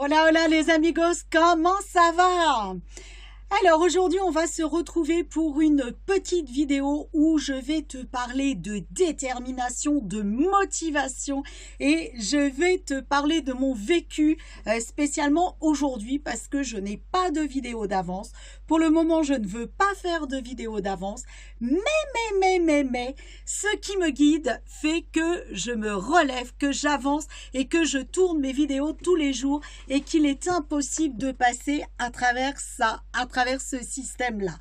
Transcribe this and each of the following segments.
Hola, hola les amigos, comment ça va? Alors aujourd'hui on va se retrouver pour une petite vidéo où je vais te parler de détermination, de motivation et je vais te parler de mon vécu spécialement aujourd'hui parce que je n'ai pas de vidéo d'avance. Pour le moment je ne veux pas faire de vidéo d'avance mais ce qui me guide fait que je me relève, que j'avance et que je tourne mes vidéos tous les jours et qu'il est impossible de passer à travers ça, à travers ce système-là.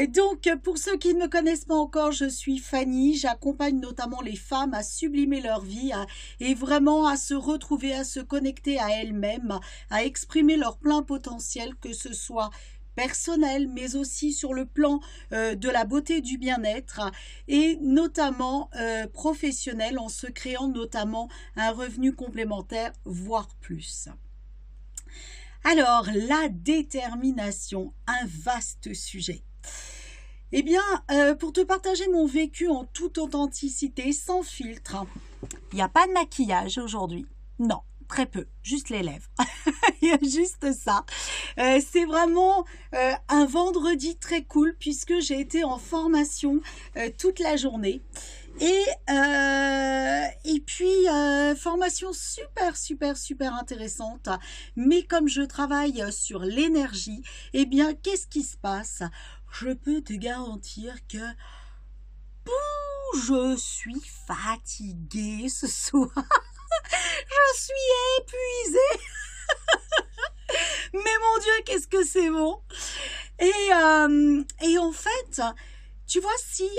Donc, pour ceux qui ne me connaissent pas encore, je suis Fanny. J'accompagne notamment les femmes à sublimer leur vie et vraiment à se retrouver, à se connecter à elles-mêmes, à exprimer leur plein potentiel, que ce soit personnel, mais aussi sur le plan de la beauté, du bien-être et notamment professionnel, en se créant notamment un revenu complémentaire, voire plus. Alors, la détermination, un vaste sujet. Eh bien, pour te partager mon vécu en toute authenticité, sans filtre, il n'y a pas de maquillage aujourd'hui. Non, très peu, juste les lèvres. Il y a juste ça. C'est vraiment un vendredi très cool puisque j'ai été en formation toute la journée. Et puis formation super intéressante, mais comme je travaille sur l'énergie, eh bien qu'est-ce qui se passe? Je peux te garantir que je suis fatiguée ce soir. Je suis épuisée. Mais mon Dieu, qu'est-ce que c'est bon. Et en fait, tu vois, si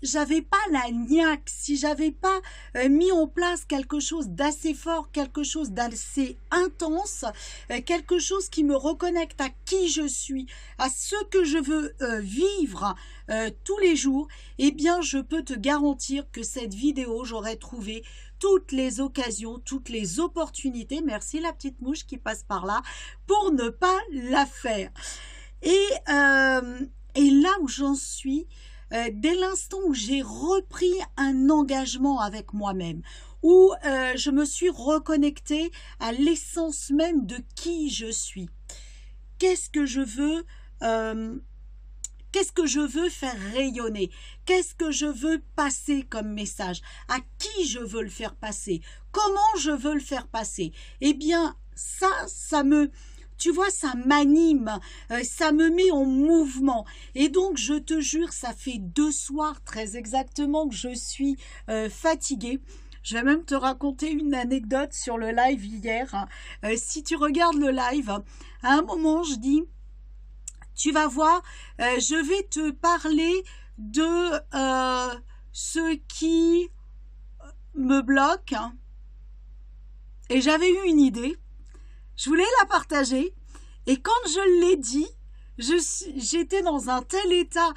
j'avais pas la niaque, si j'avais pas mis en place quelque chose d'assez fort, quelque chose d'assez intense, quelque chose qui me reconnecte à qui je suis, à ce que je veux vivre tous les jours, eh bien je peux te garantir que cette vidéo, j'aurais trouvé toutes les occasions, toutes les opportunités, merci la petite mouche qui passe par là, pour ne pas la faire. Et là où j'en suis, dès l'instant où j'ai repris un engagement avec moi-même, où je me suis reconnectée à l'essence même de qui je suis. Qu'est-ce que je veux faire rayonner? Qu'est-ce que je veux passer comme message? À qui je veux le faire passer? Comment je veux le faire passer? Eh bien, ça me... Tu vois, ça m'anime, ça me met en mouvement. Et donc, je te jure, ça fait 2 soirs très exactement que je suis fatiguée. Je vais même te raconter une anecdote sur le live hier. Si tu regardes le live, à un moment, je dis, tu vas voir, je vais te parler de ce qui me bloque. Et j'avais eu une idée. Je voulais la partager et quand je l'ai dit, j'étais dans un tel état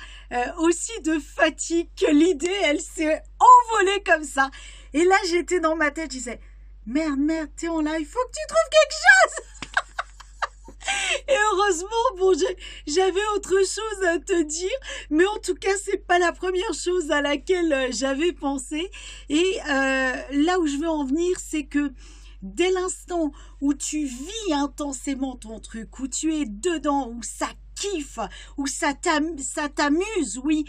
aussi de fatigue que l'idée, elle s'est envolée comme ça. Et là, j'étais dans ma tête, je disais, merde, t'es en live, il faut que tu trouves quelque chose. Et heureusement, bon, j'avais autre chose à te dire, mais en tout cas, c'est pas la première chose à laquelle j'avais pensé. Et là où je veux en venir, c'est que dès l'instant où tu vis intensément ton truc, où tu es dedans, où ça kiffe, où ça t'amuse, oui,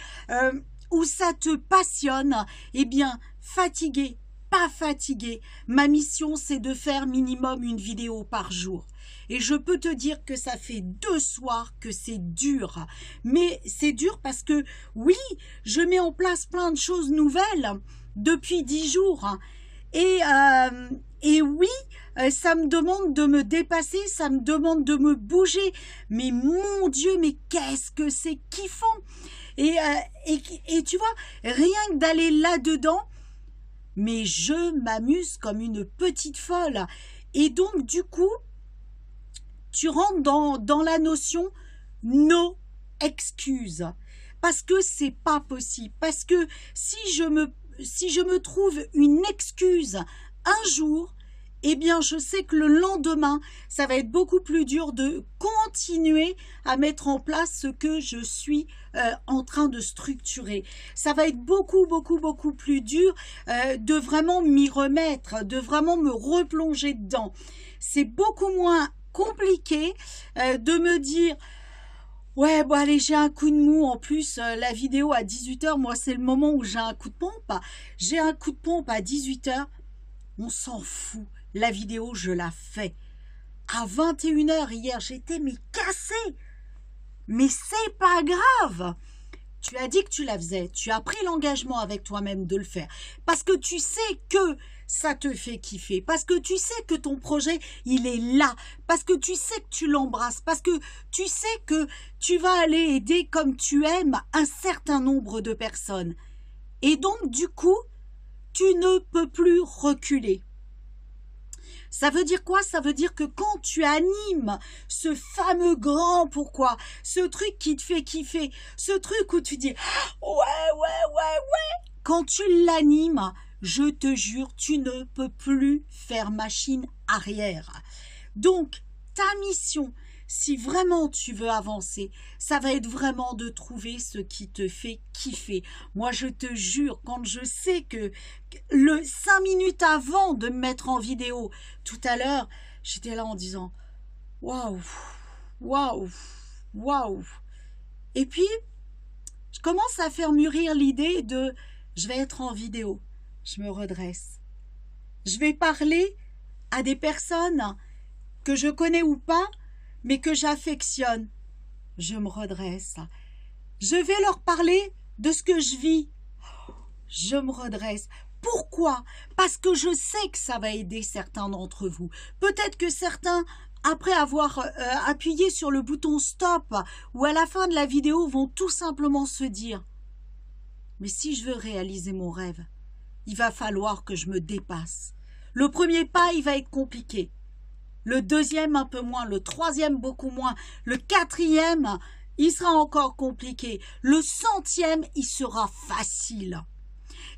où ça te passionne, eh bien, fatigué, pas fatigué, ma mission c'est de faire minimum une vidéo par jour. Et je peux te dire que ça fait 2 soirs que c'est dur. Mais c'est dur parce que, oui, je mets en place plein de choses nouvelles depuis 10 jours. Et oui, ça me demande de me dépasser, ça me demande de me bouger. Mais mon Dieu, mais qu'est-ce que c'est kiffant! Et tu vois, rien que d'aller là-dedans, mais je m'amuse comme une petite folle. Et donc, du coup, tu rentres dans la notion no excuses. Parce que c'est pas possible. Parce que si je me trouve une excuse un jour, eh bien, je sais que le lendemain, ça va être beaucoup plus dur de continuer à mettre en place ce que je suis en train de structurer. Ça va être beaucoup plus dur de vraiment m'y remettre, de vraiment me replonger dedans. C'est beaucoup moins compliqué de me dire ouais, bon allez, j'ai un coup de mou. En plus, la vidéo à 18h, moi, c'est le moment où j'ai un coup de pompe. J'ai un coup de pompe à 18h. On s'en fout. La vidéo, je la fais. À 21h hier, j'étais mais cassée. Mais c'est pas grave. Tu as dit que tu la faisais. Tu as pris l'engagement avec toi-même de le faire. Parce que tu sais que ça te fait kiffer. Parce que tu sais que ton projet, il est là. Parce que tu sais que tu l'embrasses. Parce que tu sais que tu vas aller aider comme tu aimes un certain nombre de personnes. Et donc, du coup, tu ne peux plus reculer. Ça veut dire quoi? Ça veut dire que quand tu animes ce fameux grand pourquoi, ce truc qui te fait kiffer, ce truc où tu dis ouais, quand tu l'animes, je te jure, tu ne peux plus faire machine arrière. Donc, ta mission, si vraiment tu veux avancer, ça va être vraiment de trouver ce qui te fait kiffer. Moi, je te jure, quand je sais que le 5 minutes avant de me mettre en vidéo, tout à l'heure, j'étais là en disant waouh, waouh, waouh. Et puis, je commence à faire mûrir l'idée de je vais être en vidéo. Je me redresse. Je vais parler à des personnes que je connais ou pas, mais que j'affectionne. Je me redresse. Je vais leur parler de ce que je vis. Je me redresse. Pourquoi? Parce que je sais que ça va aider certains d'entre vous. Peut-être que certains, après avoir appuyé sur le bouton stop ou à la fin de la vidéo, vont tout simplement se dire « Mais si je veux réaliser mon rêve, il va falloir que je me dépasse. Le premier pas, il va être compliqué. Le deuxième, un peu moins. Le troisième, beaucoup moins. Le quatrième, il sera encore compliqué. Le centième, il sera facile. »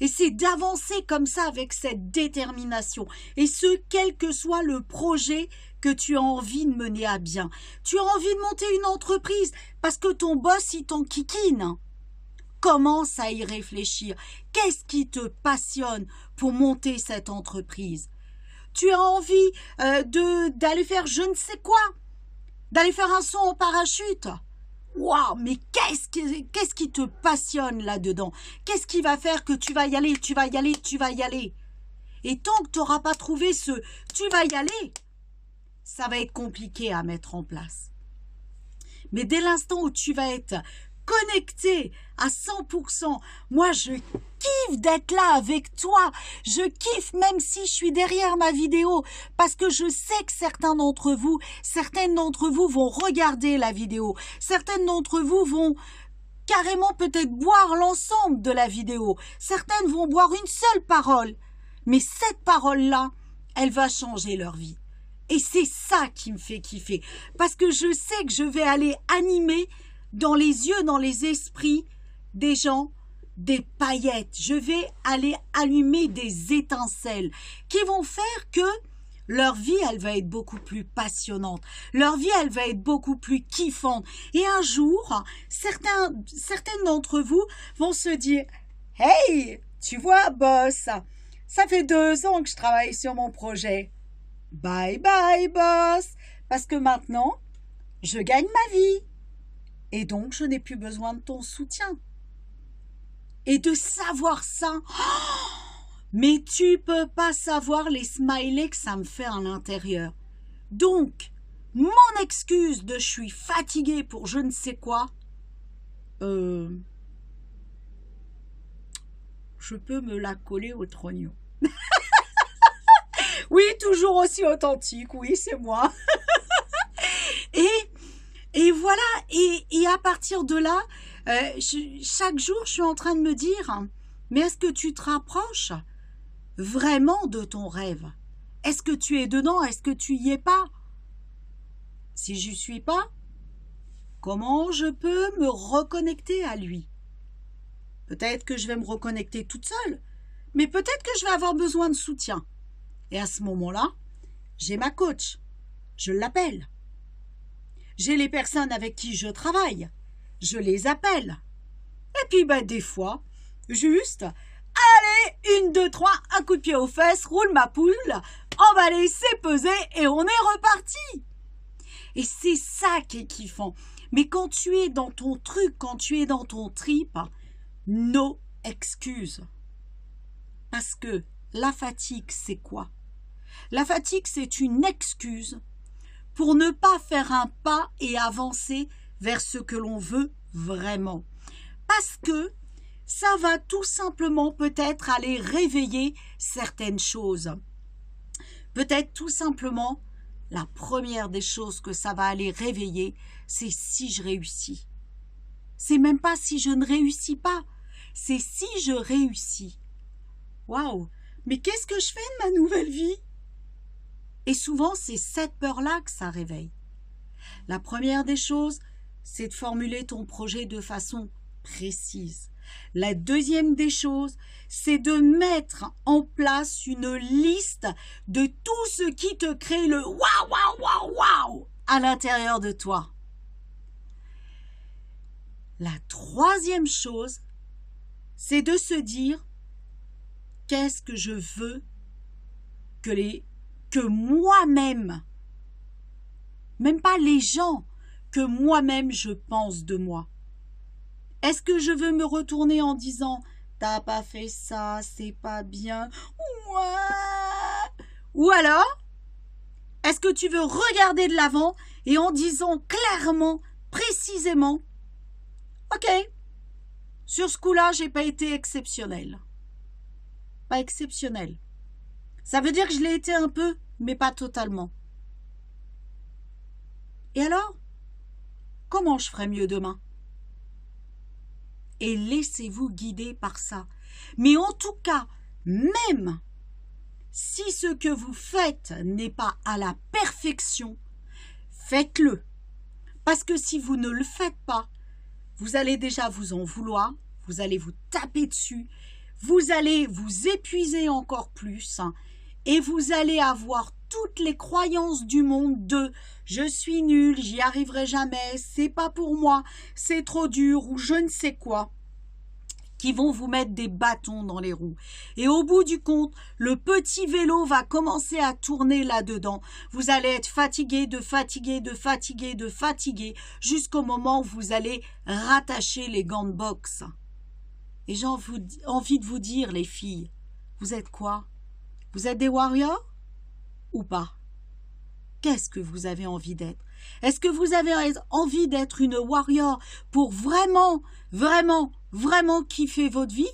Et c'est d'avancer comme ça avec cette détermination. Et ce, quel que soit le projet que tu as envie de mener à bien. Tu as envie de monter une entreprise parce que ton boss, il t'enquiquine. Commence à y réfléchir. Qu'est-ce qui te passionne pour monter cette entreprise? Tu as envie d'aller faire je ne sais quoi, d'aller faire un saut en parachute. Waouh, mais qu'est-ce qui te passionne là-dedans? Qu'est-ce qui va faire que tu vas y aller, tu vas y aller, tu vas y aller? Et tant que tu n'auras pas trouvé ce tu vas y aller, ça va être compliqué à mettre en place. Mais dès l'instant où tu vas être connecté à 100%, moi je kiffe d'être là avec toi, je kiffe même si je suis derrière ma vidéo, parce que je sais que certaines d'entre vous vont regarder la vidéo, certaines d'entre vous vont carrément peut-être boire l'ensemble de la vidéo, certaines vont boire une seule parole, mais cette parole-là, elle va changer leur vie. Et c'est ça qui me fait kiffer, parce que je sais que je vais aller animer dans les yeux, dans les esprits des gens, des paillettes. Je vais aller allumer des étincelles qui vont faire que leur vie, elle va être beaucoup plus passionnante. Leur vie, elle va être beaucoup plus kiffante. Et un jour, certaines d'entre vous vont se dire « Hey, tu vois, boss, ça fait 2 ans que je travaille sur mon projet. Bye bye, boss, parce que maintenant, je gagne ma vie. Et donc, je n'ai plus besoin de ton soutien. » Et de savoir ça, mais tu peux pas savoir les smileys que ça me fait à l'intérieur. Donc, mon excuse de je suis fatiguée pour je ne sais quoi, je peux me la coller au trognon. Oui, toujours aussi authentique, oui, c'est moi. Et voilà, et à partir de là, chaque jour, je suis en train de me dire, mais est-ce que tu te rapproches vraiment de ton rêve? Est-ce que tu es dedans? Est-ce que tu y es pas? Si je n'y suis pas, comment je peux me reconnecter à lui? Peut-être que je vais me reconnecter toute seule, mais peut-être que je vais avoir besoin de soutien. Et à ce moment-là, j'ai ma coach, je l'appelle. J'ai les personnes avec qui je travaille, je les appelle. Et puis des fois, juste, allez, 1, 2, 3, un coup de pied aux fesses, roule ma poule, emballé, c'est pesé et on est reparti. Et c'est ça qui est kiffant. Mais quand tu es dans ton truc, quand tu es dans ton trip, no excuses. Parce que la fatigue, c'est quoi? La fatigue, c'est une excuse pour ne pas faire un pas et avancer vers ce que l'on veut vraiment. Parce que ça va tout simplement peut-être aller réveiller certaines choses. Peut-être tout simplement, la première des choses que ça va aller réveiller, c'est si je réussis. C'est même pas si je ne réussis pas, c'est si je réussis. Waouh, mais qu'est-ce que je fais de ma nouvelle vie? Et souvent, c'est cette peur-là que ça réveille. La première des choses, c'est de formuler ton projet de façon précise. La deuxième des choses, c'est de mettre en place une liste de tout ce qui te crée le waouh, waouh, waouh, waouh à l'intérieur de toi. La troisième chose, c'est de se dire qu'est-ce que je veux que moi-même, même pas les gens, que moi-même je pense de moi. Est-ce que je veux me retourner en disant « T'as pas fait ça, c'est pas bien. » Ouais. Ou alors, est-ce que tu veux regarder de l'avant et en disant clairement, précisément « Ok, sur ce coup-là, j'ai pas été exceptionnel. » Pas exceptionnel. Ça veut dire que je l'ai été un peu, mais pas totalement. Et alors, comment je ferai mieux demain? Et laissez-vous guider par ça. Mais en tout cas, même si ce que vous faites n'est pas à la perfection, faites-le. Parce que si vous ne le faites pas, vous allez déjà vous en vouloir, vous allez vous taper dessus, vous allez vous épuiser encore plus et vous allez avoir toutes les croyances du monde de « je suis nul, j'y arriverai jamais, c'est pas pour moi, c'est trop dur » ou je ne sais quoi, qui vont vous mettre des bâtons dans les roues. Et au bout du compte, le petit vélo va commencer à tourner là-dedans. Vous allez être fatigué, jusqu'au moment où vous allez rattacher les gants de boxe. Et j'ai envie de vous dire, les filles, vous êtes quoi? Vous êtes des warriors ou pas? Qu'est-ce que vous avez envie d'être? Est-ce que vous avez envie d'être une warrior pour vraiment, vraiment, vraiment kiffer votre vie?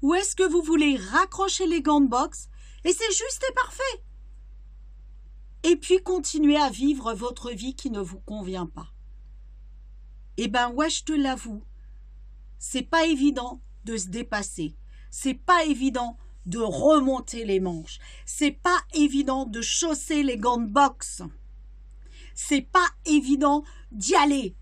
Ou est-ce que vous voulez raccrocher les gants de boxe et c'est juste et parfait? Et puis continuer à vivre votre vie qui ne vous convient pas. Eh ben ouais, je te l'avoue, c'est pas évident de se dépasser. C'est pas évident de remonter les manches. C'est pas évident de chausser les gants de boxe. C'est pas évident d'y aller.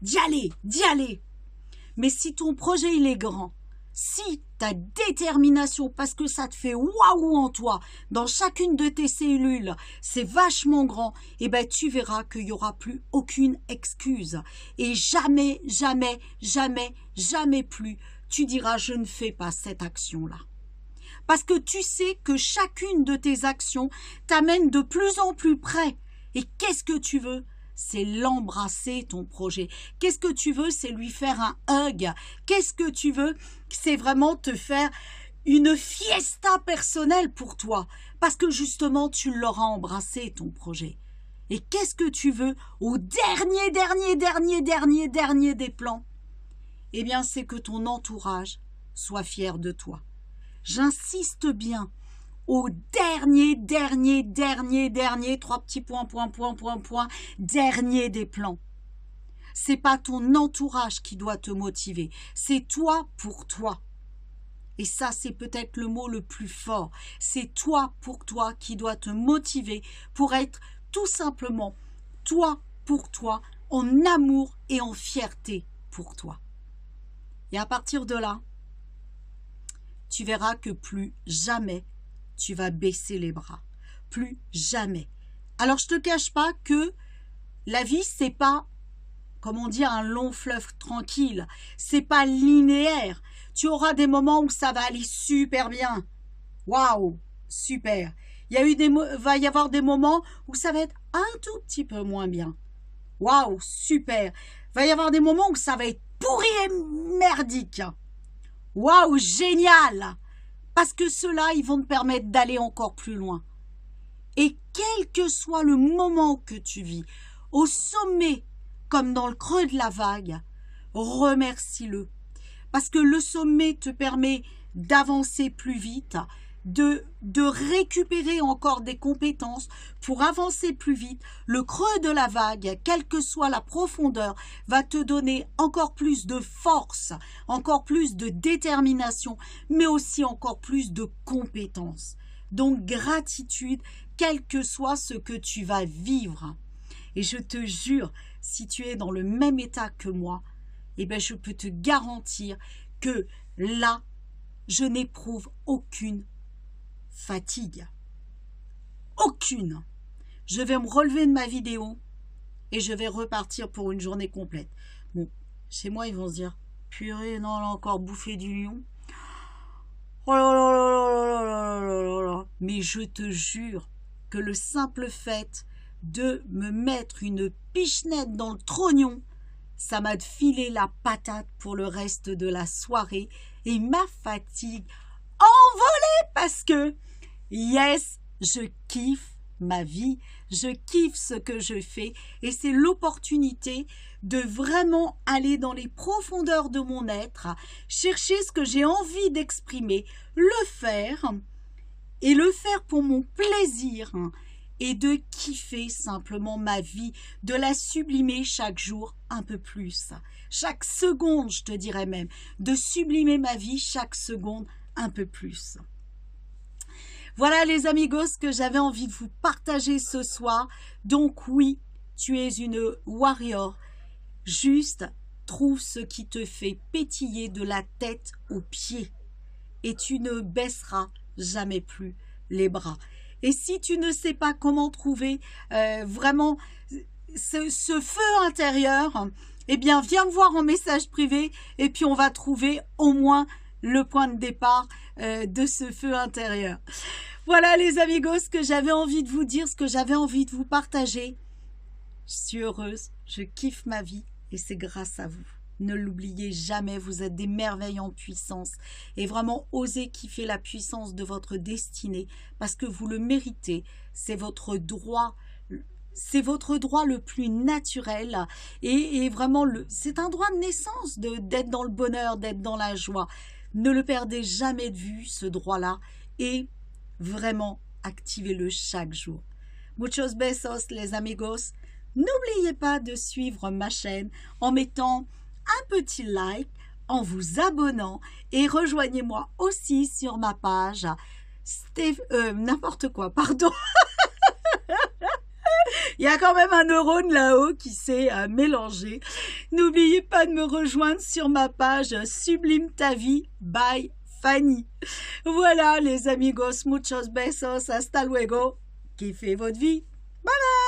Mais si ton projet il est grand, si ta détermination, parce que ça te fait waouh en toi, dans chacune de tes cellules, c'est vachement grand, et ben tu verras qu'il n'y aura plus aucune excuse. Et jamais, jamais, jamais, jamais plus, tu diras je ne fais pas cette action-là. Parce que tu sais que chacune de tes actions t'amène de plus en plus près. Et qu'est-ce que tu veux? C'est l'embrasser, ton projet. Qu'est-ce que tu veux? C'est lui faire un hug. Qu'est-ce que tu veux? C'est vraiment te faire une fiesta personnelle pour toi. Parce que justement, tu l'auras embrassé, ton projet. Et qu'est-ce que tu veux au dernier des plans? Eh bien, c'est que ton entourage soit fier de toi. J'insiste bien, au dernier, 3 petits points, dernier des plans. C'est pas ton entourage qui doit te motiver, c'est toi pour toi. Et ça, c'est peut-être le mot le plus fort. C'est toi pour toi qui doit te motiver pour être tout simplement toi pour toi, en amour et en fierté pour toi. Et à partir de là, tu verras que plus jamais tu vas baisser les bras. Plus jamais. Alors, je te cache pas que la vie, c'est pas, comment dire, un long fleuve tranquille. C'est pas linéaire. Tu auras des moments où ça va aller super bien. Waouh, super. Va y avoir des moments où ça va être un tout petit peu moins bien. Waouh, super. Va y avoir des moments où ça va être pourri et merdique. Waouh, génial. Parce que ceux-là, ils vont te permettre d'aller encore plus loin. Et quel que soit le moment que tu vis, au sommet comme dans le creux de la vague, remercie-le. Parce que le sommet te permet d'avancer plus vite, de récupérer encore des compétences pour avancer plus vite. Le creux de la vague, quelle que soit la profondeur, va te donner encore plus de force, encore plus de détermination, mais aussi encore plus de compétences. Donc gratitude, quel que soit ce que tu vas vivre. Et je te jure, si tu es dans le même état que moi, eh bien, je peux te garantir que là, je n'éprouve aucune fatigue. Aucune. Je vais me relever de ma vidéo et je vais repartir pour une journée complète. Bon, chez moi, ils vont se dire, purée, non, elle a encore bouffé du lion. Oh là là là là là là là là là. Mais je te jure que le simple fait de me mettre une pichenette dans le trognon, ça m'a filé la patate pour le reste de la soirée et ma fatigue envolée parce que, yes, je kiffe ma vie, je kiffe ce que je fais et c'est l'opportunité de vraiment aller dans les profondeurs de mon être, chercher ce que j'ai envie d'exprimer, le faire et le faire pour mon plaisir et de kiffer simplement ma vie, de la sublimer chaque jour un peu plus. Chaque seconde, je te dirais même, de sublimer ma vie chaque seconde un peu plus. Voilà les amigos ce que j'avais envie de vous partager ce soir. Donc oui, tu es une warrior. Juste trouve ce qui te fait pétiller de la tête aux pieds et tu ne baisseras jamais plus les bras. Et si tu ne sais pas comment trouver vraiment ce feu intérieur, eh bien, viens me voir en message privé et puis on va trouver au moins le point de départ de ce feu intérieur. Voilà les amigos, ce que j'avais envie de vous dire, ce que j'avais envie de vous partager. Je suis heureuse, je kiffe ma vie et c'est grâce à vous. Ne l'oubliez jamais, vous êtes des merveilles en puissance et vraiment osez kiffer la puissance de votre destinée parce que vous le méritez. C'est votre droit le plus naturel et vraiment c'est un droit de naissance d'être dans le bonheur, d'être dans la joie. Ne le perdez jamais de vue ce droit-là et vraiment activez-le chaque jour. Muchos besos les amigos. N'oubliez pas de suivre ma chaîne en mettant un petit like, en vous abonnant et rejoignez-moi aussi sur ma page n'importe quoi, pardon. Il y a quand même un neurone là-haut qui s'est mélangé. N'oubliez pas de me rejoindre sur ma page Sublime ta vie by Fanny. Voilà les amigos, muchos besos, hasta luego. Kiffez votre vie. Bye bye.